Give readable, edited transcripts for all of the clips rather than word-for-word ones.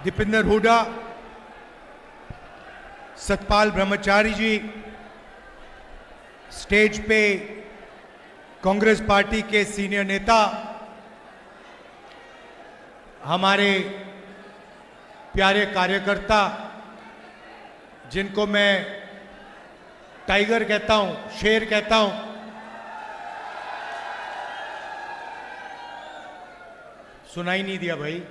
दीपेंद्र हुड्डा, सतपाल ब्रह्मचारी जी, stage पे Congress party के senior नेता, हमारे प्यारे कार्यकर्ता जिनको मैं टाइगर कहता हूं, शेर कहता हूं, सुनाई नहीं दिया भाई।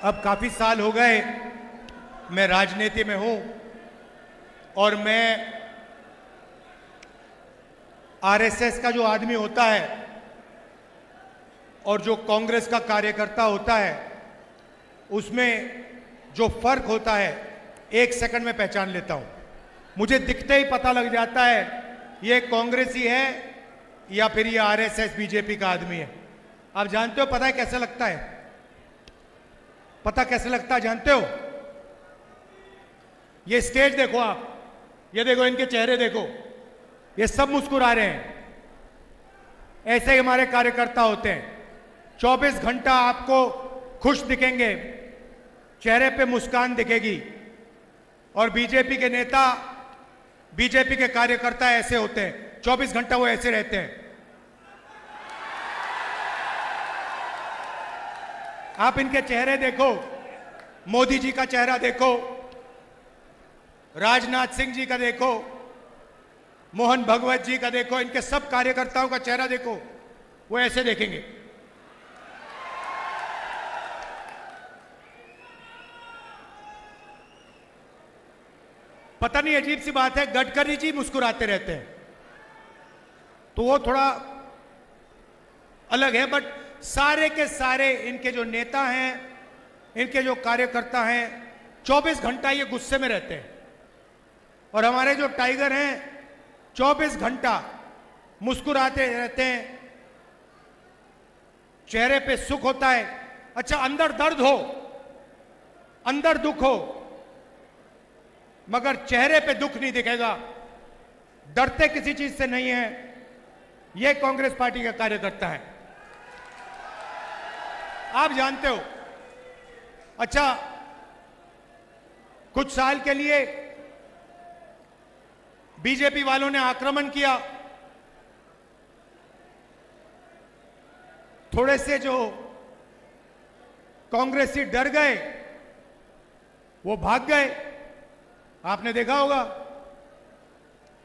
अब काफी साल हो गए मैं राजनीति में हूं और मैं आरएसएस का जो आदमी होता है और जो कांग्रेस का कार्यकर्ता होता है उसमें जो फर्क होता है 1 सेकंड में पहचान लेता हूं। मुझे दिखते ही पता लग जाता है ये कांग्रेसी है या फिर ये आरएसएस बीजेपी का आदमी है। आप जानते हो पता है कैसे लगता है? पता कैसे लगता है जानते हो? ये स्टेज देखो आप, ये देखो इनके चेहरे देखो, ये सब मुस्कुरा रहे हैं। ऐसे ही हमारे कार्यकर्ता होते हैं। 24 घंटा आपको खुश दिखेंगे, चेहरे पे मुस्कान दिखेगी। और बीजेपी के नेता, बीजेपी के कार्यकर्ता ऐसे होते हैं, 24 घंटा वो ऐसे रहते हैं। आप इनके चेहरे देखो, मोदी जी का चेहरा देखो, राजनाथ सिंह जी का देखो, मोहन भगवत जी का देखो, इनके सब कार्यकर्ताओं का चेहरा देखो, वो ऐसे देखेंगे। पता नहीं, अजीब सी बात है, गडकरी जी मुस्कुराते रहते हैं तो वो थोड़ा अलग है, बट सारे के सारे इनके जो नेता हैं, इनके जो कार्यकर्ता हैं, 24 घंटा ये गुस्से में रहते हैं। और हमारे जो टाइगर हैं 24 घंटा मुस्कुराते रहते हैं, चेहरे पे सुख होता है। अच्छा, अंदर दर्द हो, अंदर दुख हो, मगर चेहरे पे दुख नहीं दिखेगा। डरते किसी चीज से नहीं है। ये कांग्रेस पार्टी का कार्यकर्ता है, आप जानते हो। अच्छा, कुछ साल के लिए बीजेपी वालों ने आक्रमण किया, थोड़े से जो कांग्रेसी डर गए, वो भाग गए, आपने देखा होगा।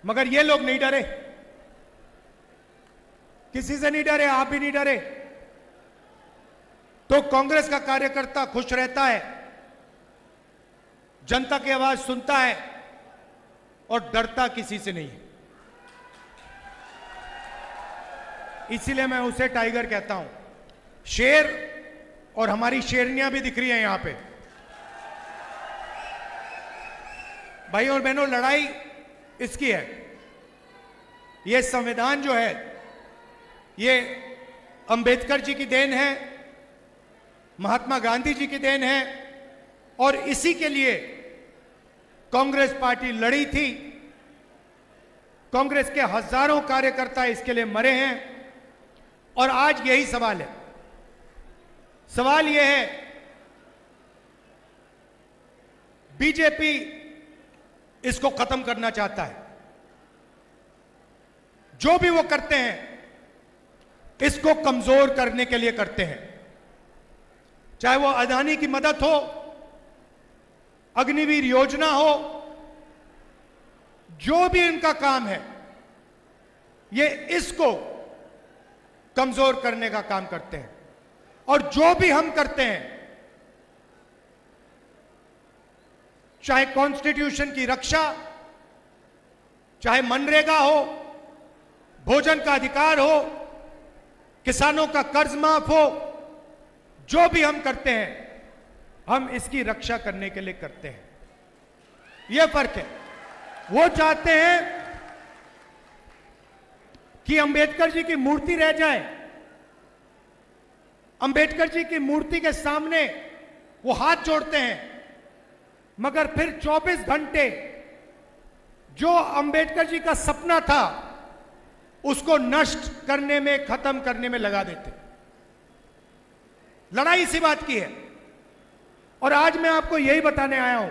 मगर ये लोग नहीं डरे, किसी से नहीं डरे, आप भी नहीं डरे। तो कांग्रेस का कार्यकर्ता खुश रहता है, जनता की आवाज सुनता है और डरता किसी से नहीं है। इसीलिए मैं उसे टाइगर कहता हूं, शेर। और हमारी शेरनियां भी दिख रही हैं यहां पे। भाई और बहनों, लड़ाई इसकी है। ये संविधान जो है ये अंबेडकर जी की देन है, महात्मा गांधी जी की देन है, और इसी के लिए कांग्रेस पार्टी लड़ी थी। कांग्रेस के हजारों कार्यकर्ता इसके लिए मरे हैं। और आज यही सवाल है। सवाल यह है, बीजेपी इसको खत्म करना चाहता है। जो भी वो करते हैं इसको कमजोर करने के लिए करते हैं। चाहे वो अदानी की मदद हो, अग्निवीर योजना हो, जो भी इनका काम है, ये इसको कमजोर करने का काम करते हैं। और जो भी हम करते हैं, चाहे कॉन्स्टिट्यूशन की रक्षा, चाहे मनरेगा हो, भोजन का अधिकार हो, किसानों का कर्ज माफ हो, जो भी हम करते हैं हम इसकी रक्षा करने के लिए करते हैं। यह फर्क है। वो चाहते हैं कि अंबेडकर जी की मूर्ति रह जाए, अंबेडकर जी की मूर्ति के सामने वो हाथ जोड़ते हैं, मगर फिर 24 घंटे जो अंबेडकर जी का सपना था उसको नष्ट करने में, खत्म करने में लगा देते। लड़ाई इसी बात की है। और आज मैं आपको यही बताने आया हूं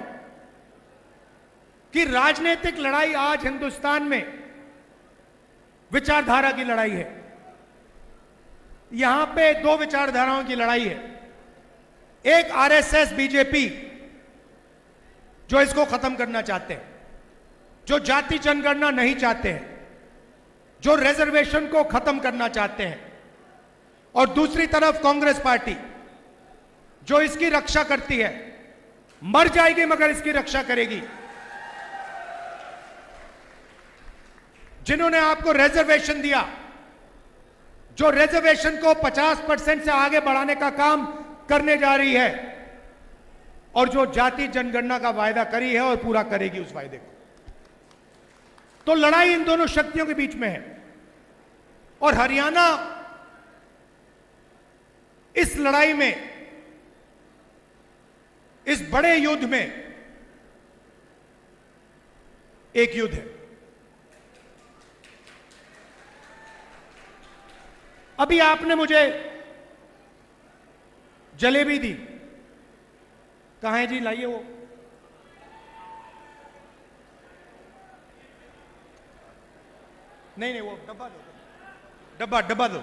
कि राजनीतिक लड़ाई आज हिंदुस्तान में विचारधारा की लड़ाई है। यहां पे दो विचारधाराओं की लड़ाई है। एक आरएसएस, बीजेपी, जो इसको खत्म करना चाहते हैं, जो जाति जनगणना नहीं चाहते हैं, जो रिजर्वेशन को खत्म करना चाहते हैं, और दूसरी तरफ कांग्रेस पार्टी जो इसकी रक्षा करती है, मर जाएगी मगर इसकी रक्षा करेगी। जिन्होंने आपको रिजर्वेशन दिया, जो रिजर्वेशन को 50% से आगे बढ़ाने का काम करने जा रही है, और जो जाति जनगणना का वायदा करी है और पूरा करेगी उस वायदे को। तो लड़ाई इन दोनों शक्तियों के बीच में है। और हरियाणा इस लड़ाई में, इस बड़े युद्ध में एक युद्ध है। अभी आपने मुझे जलेबी दी, कहां है जी, लाइए वो। नहीं, वो डब्बा दो, डब्बा दो।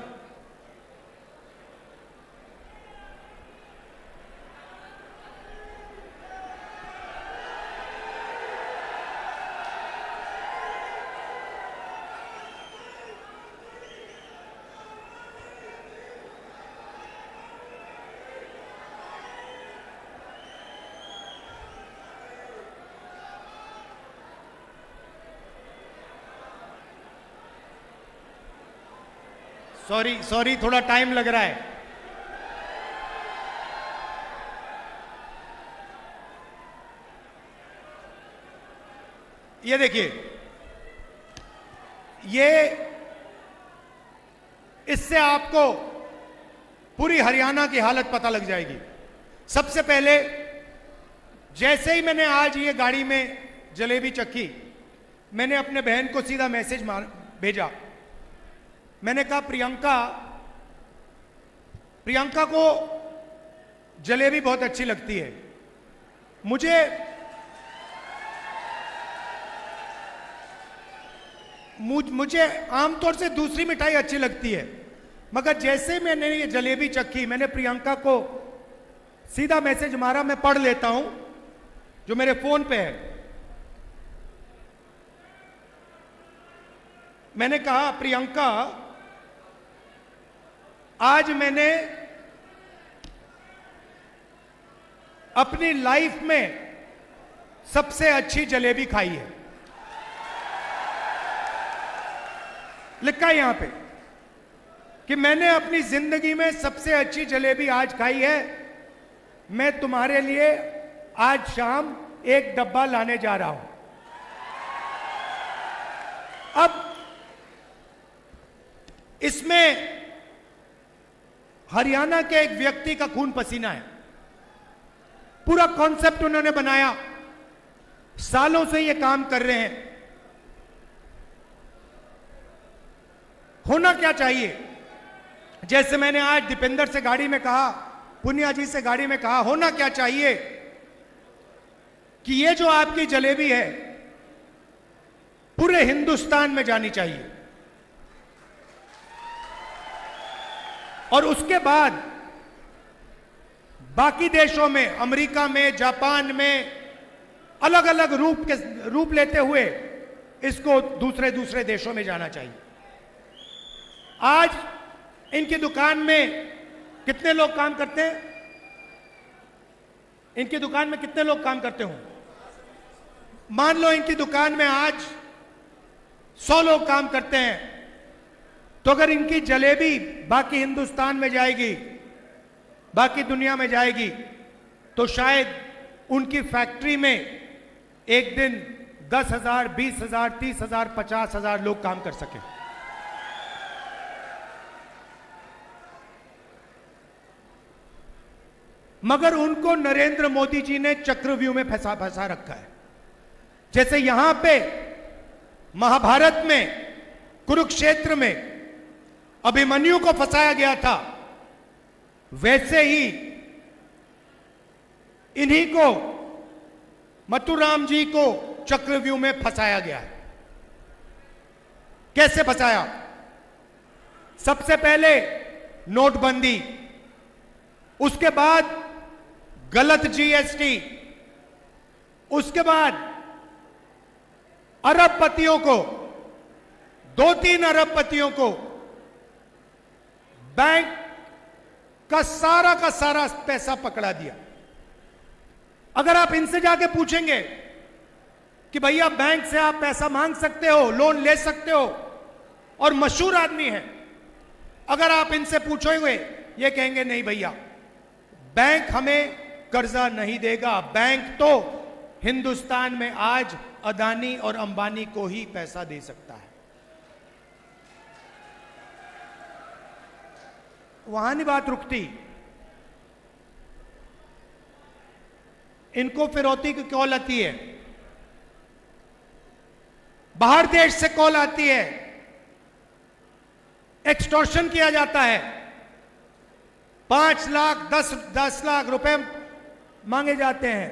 सॉरी, थोड़ा टाइम लग रहा है। ये देखिए, ये इससे आपको पूरी हरियाणा की हालत पता लग जाएगी। सबसे पहले, जैसे ही मैंने आज ये गाड़ी में जलेबी चखी, मैंने अपने बहन को सीधा मैसेज भेजा। मैंने कहा, प्रियंका को जलेबी बहुत अच्छी लगती है। मुझे आमतौर से दूसरी मिठाई अच्छी लगती है, मगर जैसे मैंने ये जलेबी चखी, मैंने प्रियंका को सीधा मैसेज मारा। मैं पढ़ लेता हूं जो मेरे फोन पे है। मैंने कहा, प्रियंका, आज मैंने अपनी लाइफ में सबसे अच्छी जलेबी खाई है। लिखा है यहां पे कि मैंने अपनी जिंदगी में सबसे अच्छी जलेबी आज खाई है। मैं तुम्हारे लिए आज शाम एक डब्बा लाने जा रहा हूं। अब इसमें हरियाणा के एक व्यक्ति का खून पसीना है। पूरा कॉन्सेप्ट उन्होंने बनाया, सालों से ये काम कर रहे हैं। होना क्या चाहिए, जैसे मैंने आज दीपेंद्र से गाड़ी में कहा, पुनिया जी से गाड़ी में कहा, होना क्या चाहिए कि ये जो आपकी जलेबी है पूरे हिंदुस्तान में जानी चाहिए। और उसके बाद बाकी देशों में, अमेरिका में, जापान में, अलग अलग रूप लेते हुए इसको दूसरे दूसरे देशों में जाना चाहिए। आज इनकी दुकान में कितने लोग काम करते हैं? इनकी दुकान में कितने लोग काम करते हो? मान लो इनकी दुकान में आज 100 लोग काम करते हैं, तो अगर इनकी जलेबी बाकी हिंदुस्तान में जाएगी, बाकी दुनिया में जाएगी, तो शायद उनकी फैक्ट्री में एक दिन 10,000, 20,000, 30,000, 50,000 लोग काम कर सकें। मगर उनको नरेंद्र मोदी जी ने चक्रव्यूह में फंसा रखा है। जैसे यहां पे महाभारत में कुरुक्षेत्र में अभिमन्यु को फंसाया गया था, वैसे ही इन्हीं को, मथुराम जी को चक्रव्यूह में फंसाया गया है। कैसे फंसाया? सबसे पहले नोटबंदी, उसके बाद गलत जीएसटी, उसके बाद अरबपतियों को, 2-3 अरबपतियों को बैंक का सारा पैसा पकड़ा दिया। अगर आप इनसे जाके पूछेंगे कि भैया बैंक से आप पैसा मांग सकते हो, लोन ले सकते हो, और मशहूर आदमी है, अगर आप इनसे पूछोगे ये कहेंगे नहीं भैया, बैंक हमें कर्जा नहीं देगा, बैंक तो हिंदुस्तान में आज अदानी और अंबानी को ही पैसा दे सकता है। वहां नहीं बात रुकती, इनको फिरौती की कॉल आती है, बाहर देश से कॉल आती है, एक्सटॉर्शन किया जाता है, 5 लाख 10 लाख रुपए मांगे जाते हैं,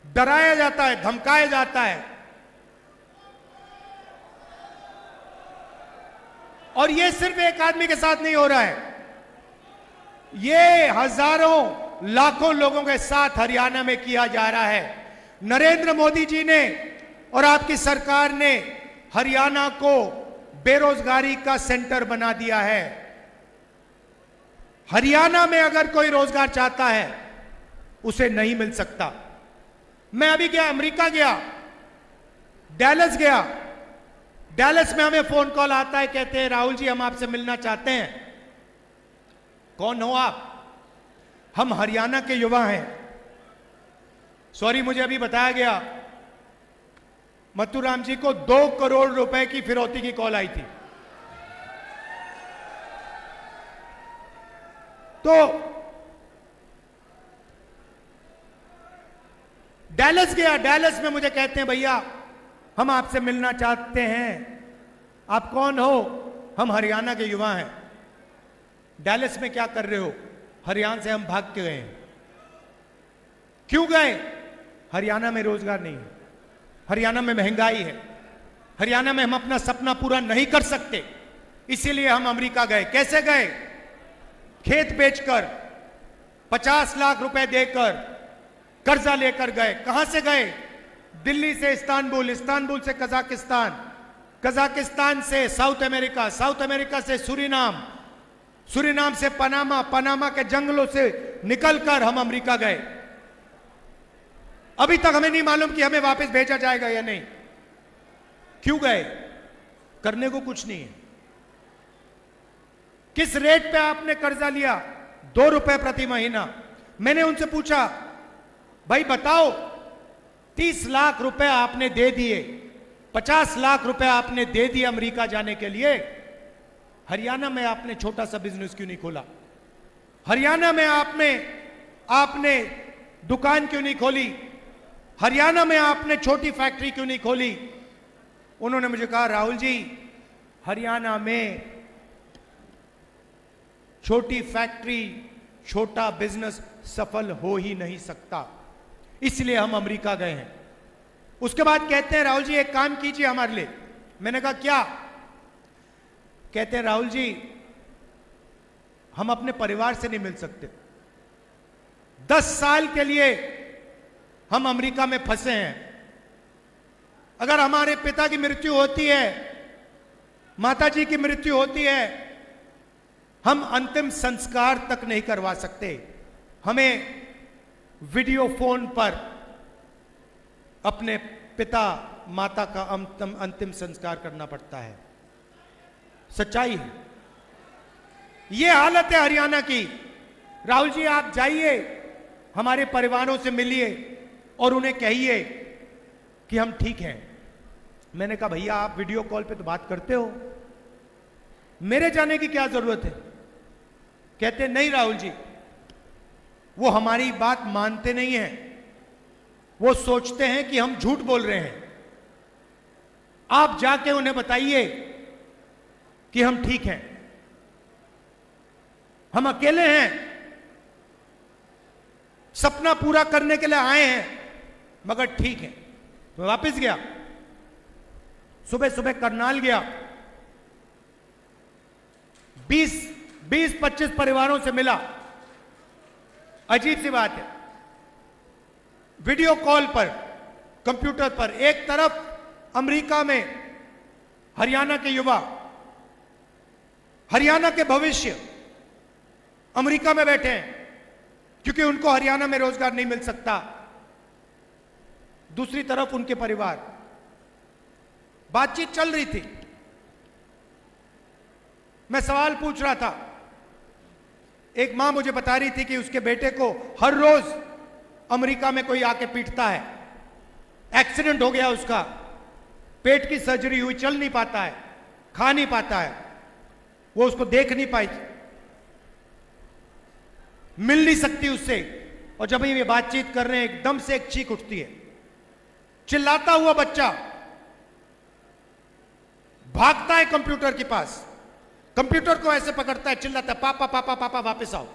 डराया जाता है, धमकाया जाता है। और यह सिर्फ एक आदमी के साथ नहीं हो रहा है, यह हजारों लाखों लोगों के साथ हरियाणा में किया जा रहा है। नरेंद्र मोदी जी ने और आपकी सरकार ने हरियाणा को बेरोजगारी का सेंटर बना दिया है। हरियाणा में अगर कोई रोजगार चाहता है उसे नहीं मिल सकता। मैं अभी गया, अमेरिका गया, डैलस गया, डैलस में हमें फोन कॉल आता है, कहते हैं राहुल जी हम आपसे मिलना चाहते हैं। कौन हो आप? हम हरियाणा के युवा हैं। सॉरी, मुझे अभी बताया गया मथुराम जी को 2 करोड़ रुपए की फिरौती की कॉल आई थी। तो डैलस गया, डैलस में मुझे कहते हैं भैया हम आपसे मिलना चाहते हैं। आप कौन हो? हम हरियाणा के युवा हैं। डैलस में क्या कर रहे हो? हरियाणा से हम भाग के गए हैं। क्यों गए? हरियाणा में रोजगार नहीं है, हरियाणा में महंगाई है, हरियाणा में हम अपना सपना पूरा नहीं कर सकते, इसीलिए हम अमेरिका गए। कैसे गए? खेत बेचकर, 50 लाख रुपए देकर, कर्जा लेकर गए। कहां से गए? दिल्ली से इस्तांबुल, इस्तांबुल से कजाकिस्तान, कजाकिस्तान से साउथ अमेरिका, साउथ अमेरिका से सूरीनाम, सूरीनाम से पनामा, पनामा के जंगलों से निकलकर हम अमेरिका गए। अभी तक हमें नहीं मालूम कि हमें वापस भेजा जाएगा या नहीं। क्यों गए? करने को कुछ नहीं है। किस रेट पे आपने कर्जा लिया? 2 रुपए प्रति महीना। मैंने उनसे पूछा भाई बताओ, 30 लाख रुपए आपने दे दिए, 50 लाख रुपए आपने दे दिए अमेरिका जाने के लिए, हरियाणा में आपने छोटा सा बिजनेस क्यों नहीं खोला? हरियाणा में आपने दुकान क्यों नहीं खोली? हरियाणा में आपने छोटी फैक्ट्री क्यों नहीं खोली? उन्होंने मुझे कहा राहुल जी, हरियाणा में छोटी फैक्ट्री, छोटा बिजनेस सफल हो ही नहीं सकता, इसलिए हम अमेरिका गए हैं। उसके बाद कहते हैं राहुल जी एक काम कीजिए हमारे लिए। मैंने कहा क्या? कहते हैं राहुल जी हम अपने परिवार से नहीं मिल सकते, 10 साल के लिए हम अमेरिका में फंसे हैं। अगर हमारे पिता की मृत्यु होती है, माता जी की मृत्यु होती है, हम अंतिम संस्कार तक नहीं करवा सकते। हमें वीडियो फोन पर अपने पिता माता का अंतिम संस्कार करना पड़ता है। सच्चाई है। यह हालत है हरियाणा की। राहुल जी आप जाइए, हमारे परिवारों से मिलिए और उन्हें कहिए कि हम ठीक हैं। मैंने कहा भैया आप वीडियो कॉल पे तो बात करते हो, मेरे जाने की क्या जरूरत है? कहते नहीं राहुल जी, वो हमारी बात मानते नहीं हैं, वो सोचते हैं कि हम झूठ बोल रहे हैं। आप जाके उन्हें बताइए कि हम ठीक हैं, हम अकेले हैं, सपना पूरा करने के लिए आए हैं, मगर ठीक है। मैं वापस गया, सुबह सुबह करनाल गया, 20-25 परिवारों से मिला। अजीब सी बात है, वीडियो कॉल पर, कंप्यूटर पर, एक तरफ अमेरिका में हरियाणा के युवा, हरियाणा के भविष्य अमेरिका में बैठे हैं क्योंकि उनको हरियाणा में रोजगार नहीं मिल सकता, दूसरी तरफ उनके परिवार। बातचीत चल रही थी, मैं सवाल पूछ रहा था। एक मां मुझे बता रही थी कि उसके बेटे को हर रोज अमेरिका में कोई आके पीटता है, एक्सीडेंट हो गया उसका, पेट की सर्जरी हुई, चल नहीं पाता है, खा नहीं पाता है, वो उसको देख नहीं पाई, मिल नहीं सकती उससे। और जब ये बातचीत कर रहे हैं, एकदम से एक चीख उठती है, चिल्लाता हुआ बच्चा भागता है कंप्यूटर के पास, कंप्यूटर को ऐसे पकड़ता है, चिल्लाता है, पापा पापा पापा वापस आओ,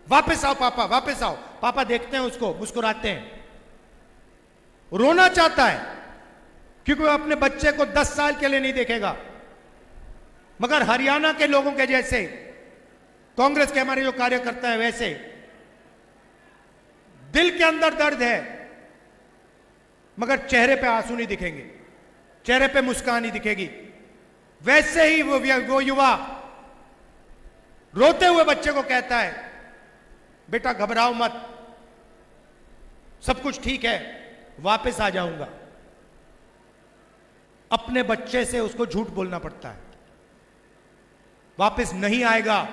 वापस आओ पापा, वापस आओ। पापा देखते हैं उसको, मुस्कुराते हैं, रोना चाहता है क्योंकि वो अपने बच्चे को 10 साल के लिए नहीं देखेगा। मगर हरियाणा के लोगों के जैसे, कांग्रेस के हमारे जो कार्यकर्ता है वैसे, दिल के अंदर दर्द है मगर चेहरे पे आंसू नहीं दिखेंगे, चेहरे पे मुस्कान नहीं दिखेगी। वैसे ही वो युवा रोते हुए बच्चे को कहता है, बेटा घबराओ मत, सब कुछ ठीक है, वापस आ जाऊंगा। अपने बच्चे से उसको झूठ बोलना पड़ता है, वापस नहीं आएगा,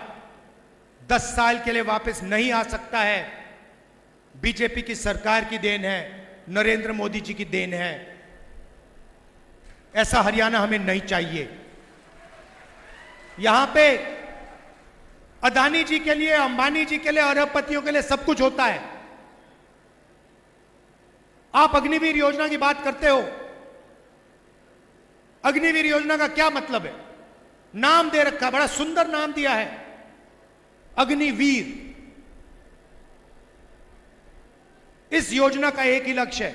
10 साल के लिए वापस नहीं आ सकता है। बीजेपी की सरकार की देन है, नरेंद्र मोदी जी की देन है। ऐसा हरियाणा हमें नहीं चाहिए। यहां पे अदानी जी के लिए, अंबानी जी के लिए, अरबपतियों के लिए सब कुछ होता है। आप अग्निवीर योजना की बात करते हो, अग्निवीर योजना का क्या मतलब है? नाम दे रखा, बड़ा सुंदर नाम दिया है, अग्निवीर। इस योजना का एक ही लक्ष्य है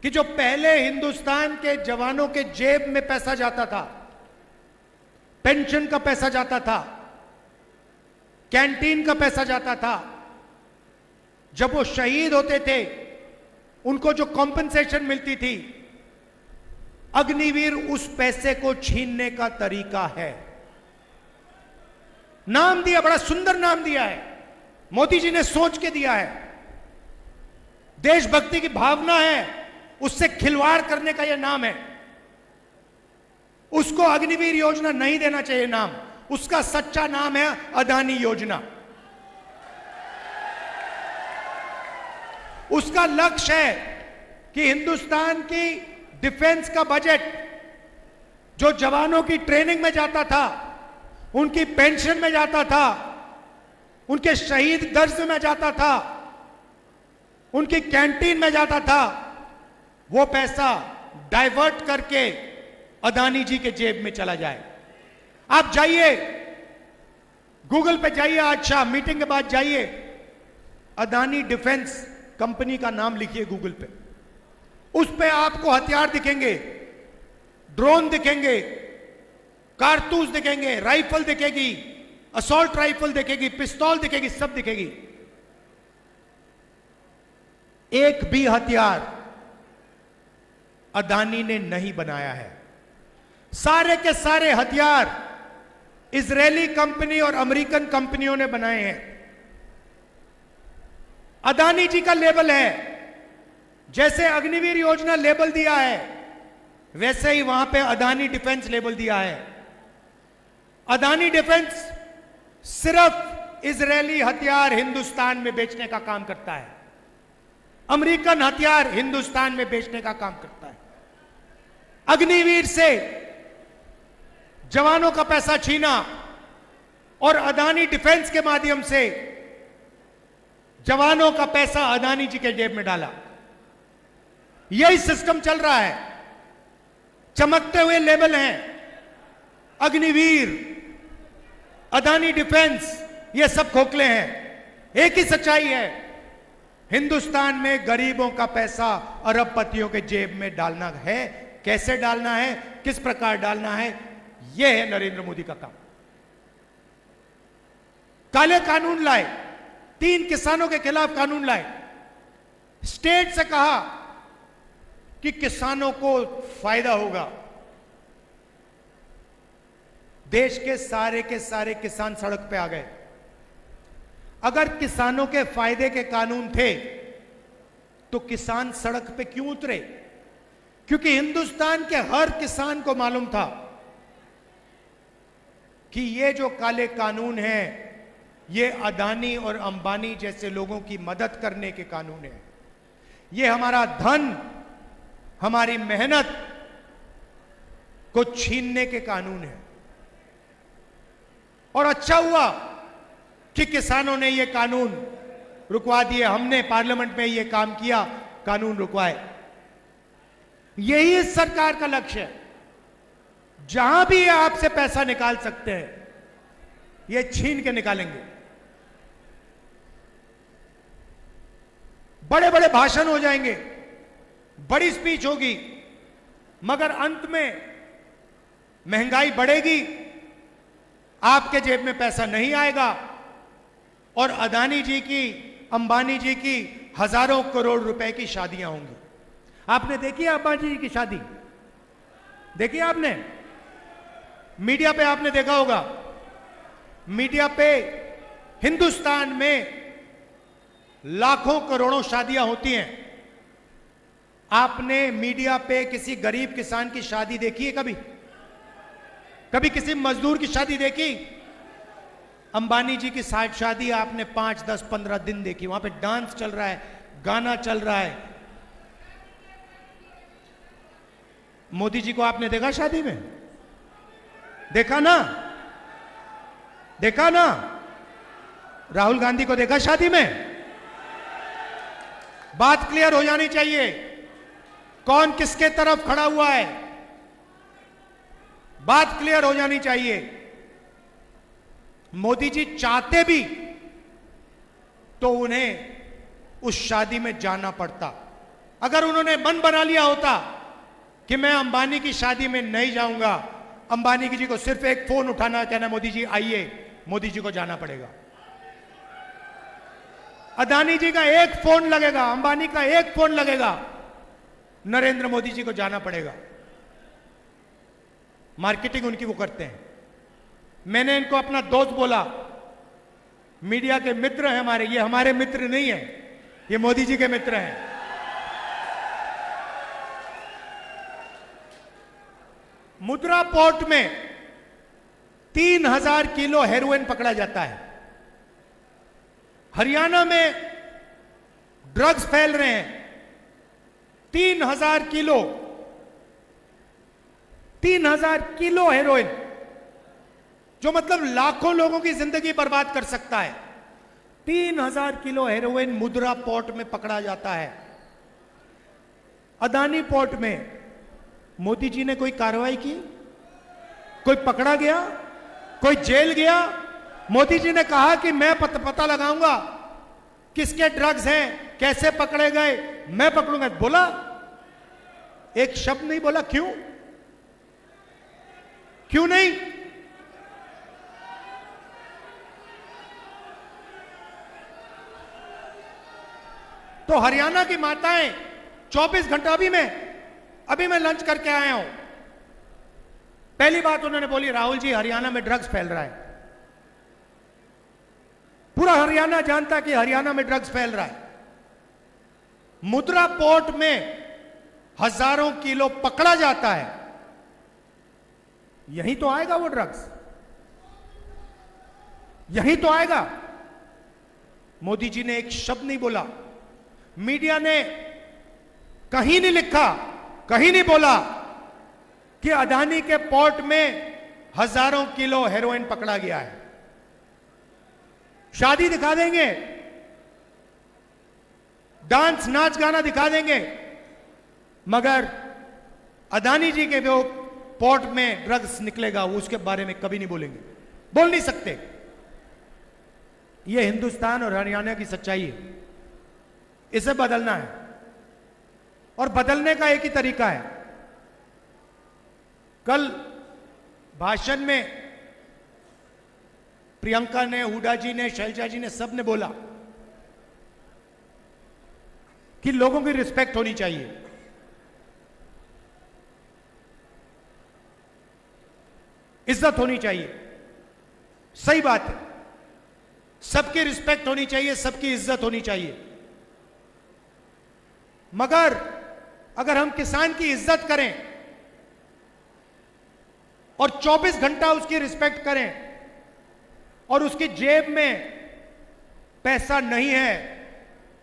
कि जो पहले हिंदुस्तान के जवानों के जेब में पैसा जाता था, पेंशन का पैसा जाता था, कैंटीन का पैसा जाता था, जब वो शहीद होते थे उनको जो कॉम्पेंसेशन मिलती थी, अग्निवीर उस पैसे को छीनने का तरीका है। नाम दिया, बड़ा सुंदर नाम दिया है, मोदी जी ने सोच के दिया है। देशभक्ति की भावना है, उससे खिलवाड़ करने का यह नाम है। उसको अग्निवीर योजना नहीं देना चाहिए नाम, उसका सच्चा नाम है अदानी योजना। उसका लक्ष्य है कि हिंदुस्तान की डिफेंस का बजट जो जवानों की ट्रेनिंग में जाता था, उनकी पेंशन में जाता था, उनके शहीद दर्ज में जाता था, उनकी कैंटीन में जाता था, वो पैसा डाइवर्ट करके अदानी जी के जेब में चला जाए। आप जाइए, गूगल पे जाइए, आज शाम मीटिंग के बाद जाइए, अदानी डिफेंस कंपनी का नाम लिखिए गूगल पे, उस पे आपको हथियार दिखेंगे, ड्रोन दिखेंगे, कारतूस दिखेंगे, राइफल दिखेगी, असॉल्ट राइफल दिखेगी, पिस्तौल दिखेगी, सब दिखेगी। एक भी हथियार अदानी ने नहीं बनाया है। सारे के सारे हथियार इजरायली कंपनी और अमेरिकन कंपनियों ने बनाए हैं। अदानी जी का लेबल है, जैसे अग्निवीर योजना लेबल दिया है, वैसे ही वहां पे अदानी डिफेंस लेबल दिया है। अदानी डिफेंस सिर्फ इजरायली हथियार हिंदुस्तान में बेचने का काम करता है, अमेरिकन हथियार हिंदुस्तान में बेचने का काम करता है। अग्निवीर से जवानों का पैसा छीना और अदानी डिफेंस के माध्यम से जवानों का पैसा अदानी जी के जेब में डाला। यही सिस्टम चल रहा है। चमकते हुए लेबल हैं, अग्निवीर, अदानी डिफेंस, ये सब खोखले हैं। एक ही सच्चाई है, हिंदुस्तान में गरीबों का पैसा अरबपतियों के जेब में डालना है। कैसे डालना है, किस प्रकार डालना है, यह है नरेंद्र मोदी का काम। काले कानून लाए, 3 किसानों के खिलाफ कानून लाए, स्टेट से कहा कि किसानों को फायदा होगा। देश के सारे किसान सड़क पे आ गए। अगर किसानों के फायदे के कानून थे तो किसान सड़क पे क्यों उतरे? क्योंकि हिंदुस्तान के हर किसान को मालूम था कि ये जो काले कानून हैं, ये अदानी और अंबानी जैसे लोगों की मदद करने के कानून हैं। ये हमारा धन, हमारी मेहनत को छीनने के कानून हैं। और अच्छा हुआ कि किसानों ने ये कानून रुकवा दिए। हमने पार्लियामेंट में ये काम किया, कानून रुकवाए। यही इस सरकार का लक्ष्य है। जहां भी ये आपसे पैसा निकाल सकते हैं, ये छीन के निकालेंगे। बड़े बड़े भाषण हो जाएंगे, बड़ी स्पीच होगी, मगर अंत में महंगाई बढ़ेगी, आपके जेब में पैसा नहीं आएगा और अदानी जी की, अंबानी जी की हजारों करोड़ रुपए की शादियां होंगी। आपने देखी है अंबानी जी की शादी? देखी आपने? मीडिया पे आपने देखा होगा। मीडिया पे हिंदुस्तान में लाखों करोड़ों शादियां होती हैं। आपने मीडिया पे किसी गरीब किसान की शादी देखी है कभी? कभी किसी मजदूर की शादी देखी? अंबानी जी की शादी आपने 5, 10, 15 दिन देखी। वहां पे डांस चल रहा है, गाना चल रहा है। मोदी जी को आपने देखा शादी में? देखा ना? देखा ना? राहुल गांधी को देखा शादी में? बात क्लियर हो जानी चाहिए, कौन किसके तरफ खड़ा हुआ है। बात क्लियर हो जानी चाहिए। मोदी जी चाहते भी तो उन्हें उस शादी में जाना पड़ता। अगर उन्होंने मन बना लिया होता कि मैं अंबानी की शादी में नहीं जाऊंगा, अंबानी जी को सिर्फ एक फोन उठाना, कहना मोदी जी आइए, मोदी जी को जाना पड़ेगा। अदानी जी का एक फोन लगेगा, अंबानी का एक फोन लगेगा, नरेंद्र मोदी जी को जाना पड़ेगा। मार्केटिंग उनकी वो करते हैं। मैंने इनको अपना दोस्त बोला, मीडिया के मित्र हैं हमारे। ये हमारे मित्र नहीं है, ये मोदी जी के मित्र हैं। मुद्रा पोर्ट में 3000 किलो हेरोइन पकड़ा जाता है। हरियाणा में ड्रग्स फैल रहे हैं। 3000 किलो, 3000 किलो हेरोइन, जो मतलब लाखों लोगों की जिंदगी बर्बाद कर सकता है। 3000 किलो हेरोइन मुद्रा पोर्ट में पकड़ा जाता है। अदानी पोर्ट में मोदी जी ने कोई कार्रवाई की? कोई पकड़ा गया? कोई जेल गया? मोदी जी ने कहा कि मैं पता लगाऊंगा किसके ड्रग्स हैं, कैसे पकड़े गए, मैं पकड़ूंगा। बोला? एक शब्द नहीं बोला। क्यों? क्यों नहीं? तो हरियाणा की माताएं 24 घंटा, अभी मैं लंच करके आया हूं, पहली बात उन्होंने बोली, राहुल जी हरियाणा में ड्रग्स फैल रहा है। पूरा हरियाणा जानता कि हरियाणा में ड्रग्स फैल रहा है। मुद्रा पोर्ट में हजारों किलो पकड़ा जाता है। यहीं तो आएगा वो ड्रग्स, यहीं तो आएगा। मोदी जी ने एक शब्द नहीं बोला। मीडिया ने कहीं नहीं लिखा, कहीं नहीं बोला कि अदानी के पोर्ट में हजारों किलो हेरोइन पकड़ा गया है। शादी दिखा देंगे, डांस नाच गाना दिखा देंगे, मगर अदानी जी के जो पोर्ट में ड्रग्स निकलेगा उसके बारे में कभी नहीं बोलेंगे, बोल नहीं सकते। यह हिंदुस्तान और हरियाणा की सच्चाई है, इसे बदलना है और बदलने का एक ही तरीका है। कल भाषण में प्रियंका ने, हुड्डा जी ने, शैलजा जी ने, सब ने बोला कि लोगों की रिस्पेक्ट होनी चाहिए। इज्जत होनी चाहिए, सही बात है, सबकी रिस्पेक्ट होनी चाहिए, सबकी इज्जत होनी चाहिए। मगर अगर हम किसान की इज्जत करें और 24 घंटा उसकी रिस्पेक्ट करें और उसकी जेब में पैसा नहीं है,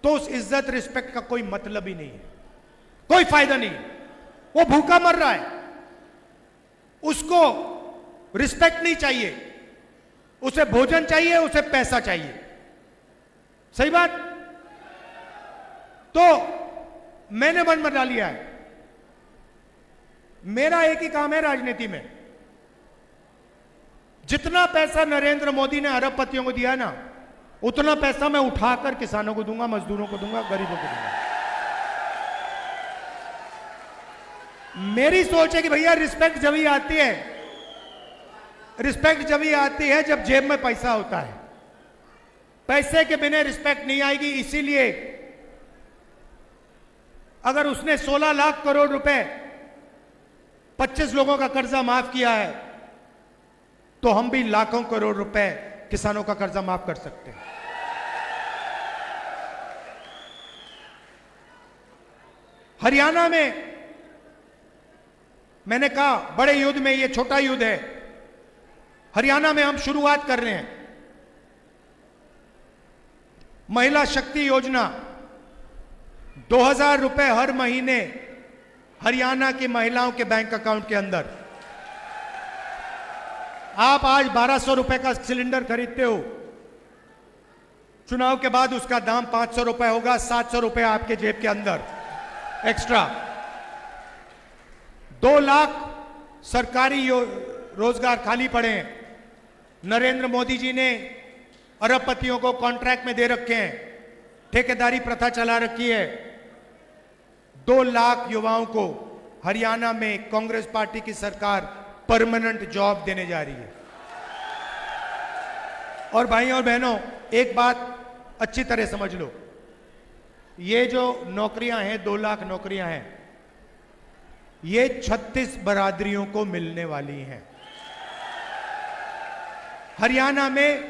तो उस इज्जत रिस्पेक्ट का कोई मतलब ही नहीं है, कोई फायदा नहीं। वो भूखा मर रहा है, उसको रिस्पेक्ट नहीं चाहिए, उसे भोजन चाहिए, उसे पैसा चाहिए। सही बात। तो मैंने मन बना लिया है, मेरा एक ही काम है राजनीति में, जितना पैसा नरेंद्र मोदी ने अरबपतियों को दिया ना, उतना पैसा मैं उठाकर किसानों को दूंगा, मजदूरों को दूंगा, गरीबों को दूंगा। मेरी सोच है कि भैया रिस्पेक्ट जब ही आती है, रिस्पेक्ट जब ही आती है जब जेब में पैसा होता है। पैसे के बिना रिस्पेक्ट नहीं आएगी। इसीलिए अगर उसने 16 लाख करोड़ रुपए 25 लोगों का कर्जा माफ किया है, तो हम भी लाखों करोड़ रुपए किसानों का कर्जा माफ कर सकते हैं। हरियाणा में मैंने कहा बड़े युद्ध में यह छोटा युद्ध है। हरियाणा में हम शुरुआत कर रहे हैं महिला शक्ति योजना। 2000 रुपए हर महीने हरियाणा की महिलाओं के बैंक अकाउंट के अंदर। आप आज 1200 रुपए का सिलेंडर खरीदते हो, चुनाव के बाद उसका दाम 500 रुपए होगा, 700 रुपए आपके जेब के अंदर एक्स्ट्रा। 2 लाख सरकारी रोजगार खाली पड़े हैं। नरेंद्र मोदी जी ने अरबपतियों को कॉन्ट्रैक्ट में दे रखे हैं, ठेकेदारी प्रथा चला रखी है। 2 लाख युवाओं को हरियाणा में कांग्रेस पार्टी की सरकार परमानेंट जॉब देने जा रही है। और भाइयों और बहनों, एक बात अच्छी तरह समझ लो, ये जो नौकरियां हैं, 2 लाख नौकरियां हैं, ये 36 बरादरियों को मिलने वाली हैं। हरियाणा में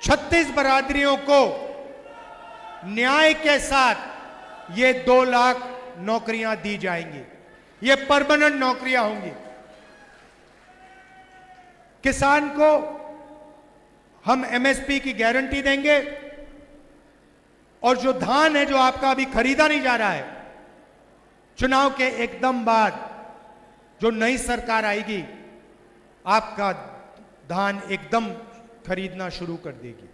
36 बरादरियों को न्याय के साथ ये 2 लाख नौकरियां दी जाएंगी। ये परमानेंट नौकरियां होंगी। किसान को हम एमएसपी की गारंटी देंगे, और जो धान है जो आपका अभी खरीदा नहीं जा रहा है, चुनाव के एकदम बाद जो नई सरकार आएगी, आपका धान एकदम खरीदना शुरू कर देगी।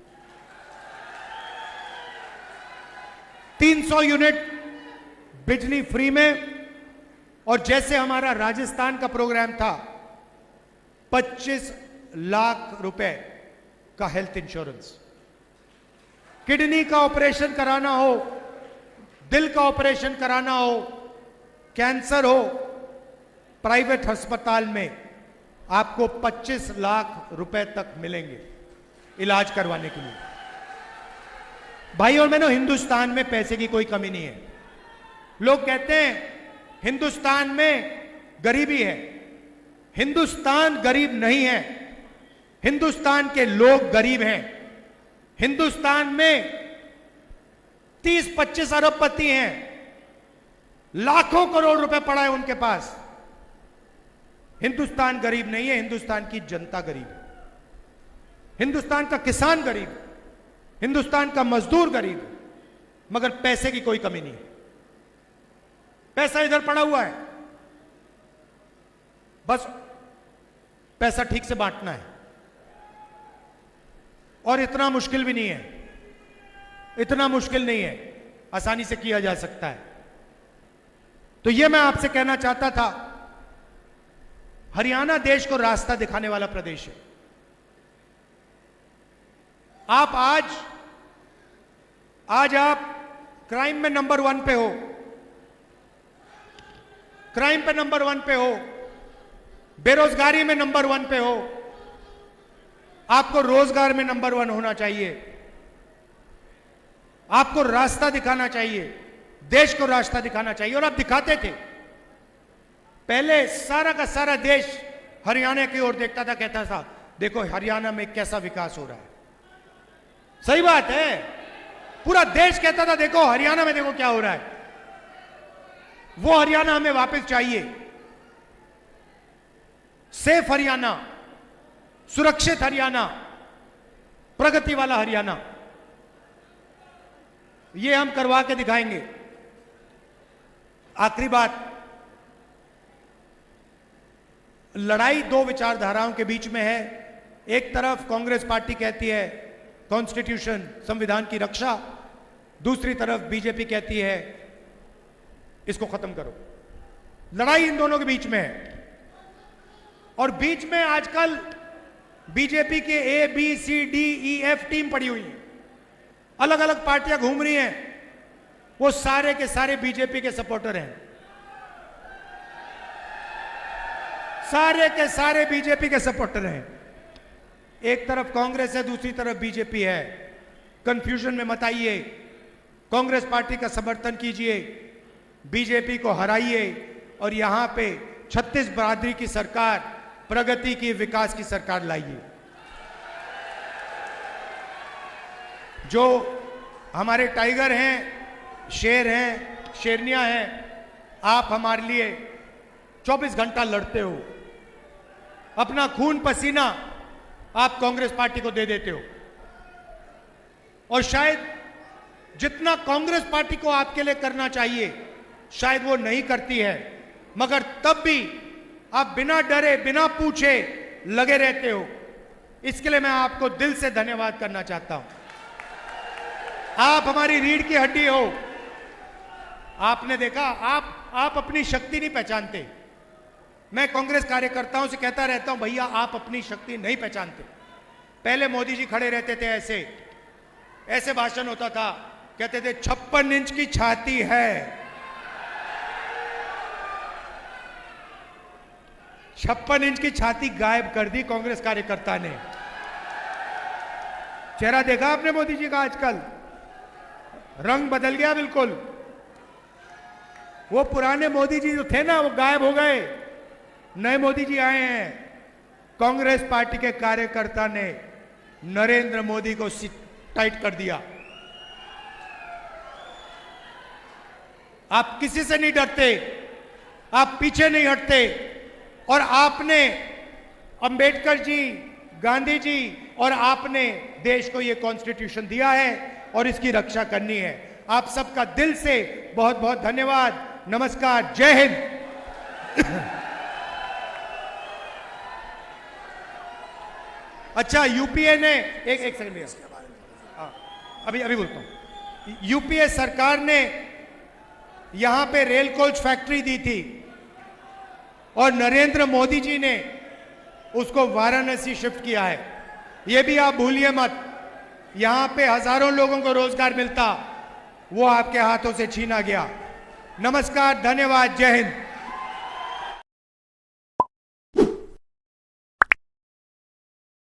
300 यूनिट बिजली फ्री में, और जैसे हमारा राजस्थान का प्रोग्राम था, 25 लाख रुपए का हेल्थ इंश्योरेंस। किडनी का ऑपरेशन कराना हो, दिल का ऑपरेशन कराना हो, कैंसर हो, प्राइवेट अस्पताल में आपको 25 लाख रुपए तक मिलेंगे इलाज करवाने के लिए। भाई और बहनों, हिंदुस्तान में पैसे की कोई कमी नहीं है। लोग कहते हैं हिंदुस्तान में गरीबी है। हिंदुस्तान गरीब नहीं है, हिंदुस्तान के लोग गरीब हैं। हिंदुस्तान में 30-25 अरबपति हैं, लाखों करोड़ रुपए पड़ा है उनके पास। हिंदुस्तान गरीब नहीं है, हिंदुस्तान की जनता गरीब है। हिंदुस्तान का किसान गरीब है, हिंदुस्तान का मजदूर गरीब है, मगर पैसे की कोई कमी नहीं है। पैसा इधर पड़ा हुआ है, बस पैसा ठीक से बांटना है। और इतना मुश्किल भी नहीं है, इतना मुश्किल नहीं है, आसानी से किया जा सकता है। तो यह मैं आपसे कहना चाहता था हरियाणा देश को रास्ता दिखाने वाला प्रदेश है। आप आज आप क्राइम में नंबर 1 पे हो, क्राइम पे नंबर 1 पे हो, बेरोजगारी में नंबर 1 पे हो। आपको रोजगार में नंबर 1 होना चाहिए। आपको रास्ता दिखाना चाहिए, देश को रास्ता दिखाना चाहिए, और आप दिखाते थे। पहले सारा का सारा देश हरियाणा की ओर देखता था, कहता था देखो हरियाणा में कैसा विकास हो रहा है। सही बात है, पूरा देश कहता था देखो हरियाणा में देखो क्या हो रहा है। वो हरियाणा हमें वापस चाहिए, सेफ हरियाणा, सुरक्षित हरियाणा, प्रगति वाला हरियाणा। ये हम करवा के दिखाएंगे। आखिरी बात, लड़ाई दो विचारधाराओं के बीच में है। एक तरफ कांग्रेस पार्टी कहती है कॉन्स्टिट्यूशन, संविधान की रक्षा, दूसरी तरफ बीजेपी कहती है इसको खत्म करो। लड़ाई इन दोनों के बीच में है, और बीच में आजकल बीजेपी के ABCDEF टीम पड़ी हुई है, अलग अलग पार्टियां घूम रही हैं, वो सारे के सारे बीजेपी के सपोर्टर हैं, सारे के सारे बीजेपी के सपोर्टर हैं। एक तरफ कांग्रेस है, दूसरी तरफ बीजेपी है। कंफ्यूजन में मत आइए, कांग्रेस पार्टी का समर्थन कीजिए, बीजेपी को हराइए, और यहां पे 36 बरादरी की सरकार, प्रगति की, विकास की सरकार लाइए। जो हमारे टाइगर हैं, शेर हैं, शेरनियां हैं, आप हमारे लिए 24 घंटा लड़ते हो, अपना खून पसीना आप कांग्रेस पार्टी को दे देते हो, और शायद जितना कांग्रेस पार्टी को आपके लिए करना चाहिए शायद वो नहीं करती है, मगर तब भी आप बिना डरे, बिना पूछे लगे रहते हो। इसके लिए मैं आपको दिल से धन्यवाद करना चाहता हूं। आप हमारी रीढ़ की हड्डी हो। आपने देखा, आप अपनी शक्ति नहीं पहचानते। मैं कांग्रेस कार्यकर्ताओं से कहता रहता हूं, भैया आप अपनी शक्ति नहीं पहचानते। पहले मोदी जी खड़े रहते थे, ऐसे भाषण होता था, कहते थे 56 इंच की छाती है। 56 इंच की छाती गायब कर दी कांग्रेस कार्यकर्ता ने। चेहरा देखा आपने मोदी जी का? आजकल रंग बदल गया बिल्कुल। वो पुराने मोदी जी जो थे ना, वो गायब हो गए, नए मोदी जी आए हैं। कांग्रेस पार्टी के कार्यकर्ता ने नरेंद्र मोदी को टाइट कर दिया। आप किसी से नहीं डरते, आप पीछे नहीं हटते, और आपने अंबेडकर जी, गांधी जी और आपने देश को यह कॉन्स्टिट्यूशन दिया है और इसकी रक्षा करनी है। आप सबका दिल से बहुत बहुत धन्यवाद। नमस्कार, जय हिंद। अच्छा, यूपीए ने एक सेकंड भैया, अभी बोलता हूं। यूपीए सरकार ने यहां पे रेल कोच फैक्ट्री दी थी और नरेंद्र मोदी जी ने उसको वाराणसी शिफ्ट किया है। यह भी आप भूलिए मत। यहां पे हजारों लोगों को रोजगार मिलता, वो आपके हाथों से छीना गया। नमस्कार, धन्यवाद, जय हिंद।